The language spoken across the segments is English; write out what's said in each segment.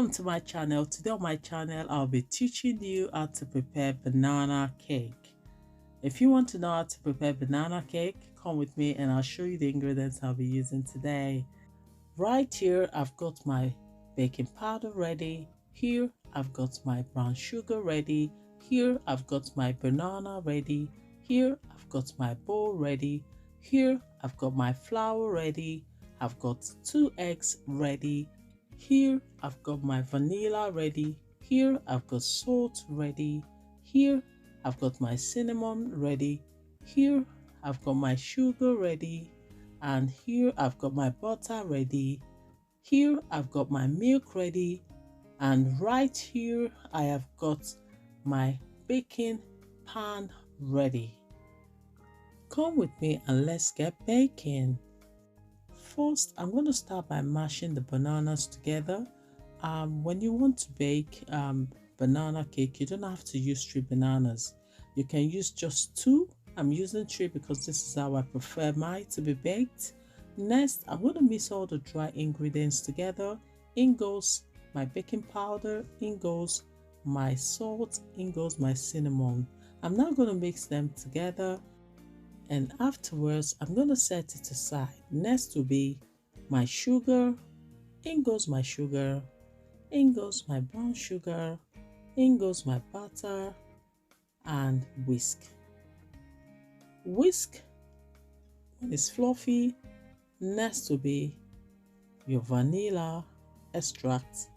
Welcome to my channel. Today on my channel I'll be teaching you how to prepare banana cake. If you want to know how to prepare banana cake, come with me and I'll show you the ingredients I'll be using today. Right here I've got my baking powder ready. Here I've got my brown sugar ready. Here I've got my banana ready. Here I've got my bowl ready. Here I've got my flour ready. I've got 2 eggs ready. Here I've got my vanilla ready. Here I've got salt ready. Here I've got my cinnamon ready. Here I've got my sugar ready. And here I've got my butter ready. Here I've got my milk ready. And right here I have got my baking pan ready. Come with me and let's get baking. First, I'm going to start by mashing the bananas together. When you want to bake banana cake, you don't have to use 3 bananas. You can use just 2. I'm using 3 because this is how I prefer mine to be baked. Next, I'm going to mix all the dry ingredients together. In goes my baking powder, in goes my salt, in goes my cinnamon. I'm now going to mix them together. And afterwards I'm going to set it aside. Next will be my sugar. In goes my sugar, in goes my brown sugar, in goes my butter, and whisk. Whisk when it's fluffy. Next will be your vanilla extract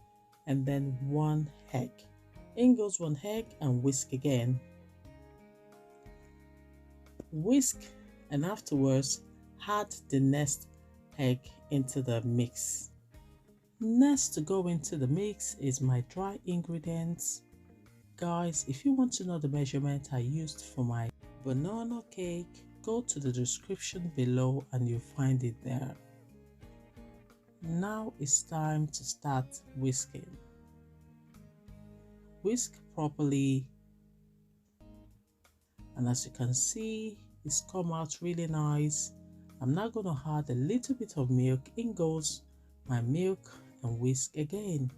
and then 1 egg. In goes 1 egg and whisk again. Whisk, and afterwards add the next egg into the mix. Next to go into the mix is my dry ingredients. Guys, if you want to know the measurement I used for my banana cake, go to the description below and you'll find it there. Now it's time to start whisking. Whisk properly. And as you can see, it's come out really nice. I'm now going to add a little bit of milk. In goes my milk and whisk again.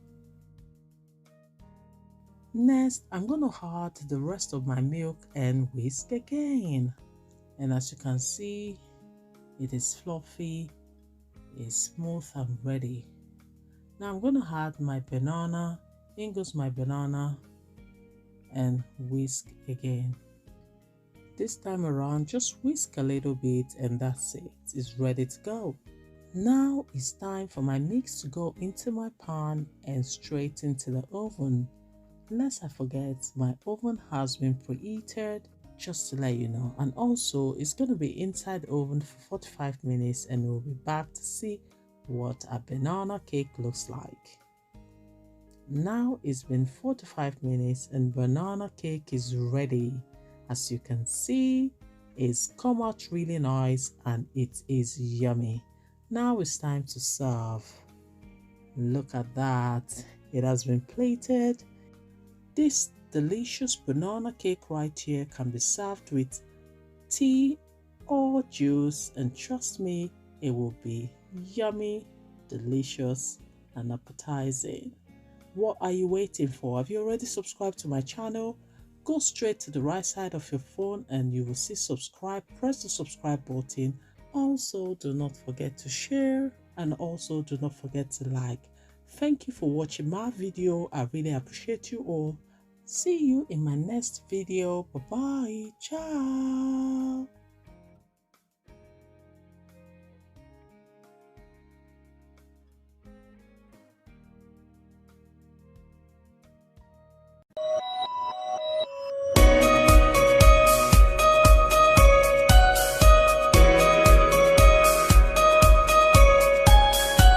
Next, I'm going to add the rest of my milk and whisk again. And as you can see, it is fluffy, it's smooth and ready. Now I'm going to add my banana. In goes my banana and whisk again. This time around, just whisk a little bit and that's it. It's ready to go. Now it's time for my mix to go into my pan and straight into the oven. Lest I forget, my oven has been preheated, just to let you know. And also, it's going to be inside the oven for 45 minutes and we'll be back to see what a banana cake looks like. Now it's been 45 minutes and banana cake is ready. As you can see, it's come out really nice and it is yummy. Now it's time to serve. Look at that, it has been plated. This delicious banana cake right here can be served with tea or juice, and trust me, it will be yummy, delicious and appetizing. What are you waiting for? Have you already subscribed to my channel? Go straight to the right side of your phone and you will see subscribe. Press the subscribe button. Also, do not forget to share and also do not forget to like. Thank you for watching my video. I really appreciate you all. See you in my next video. Bye bye. Ciao.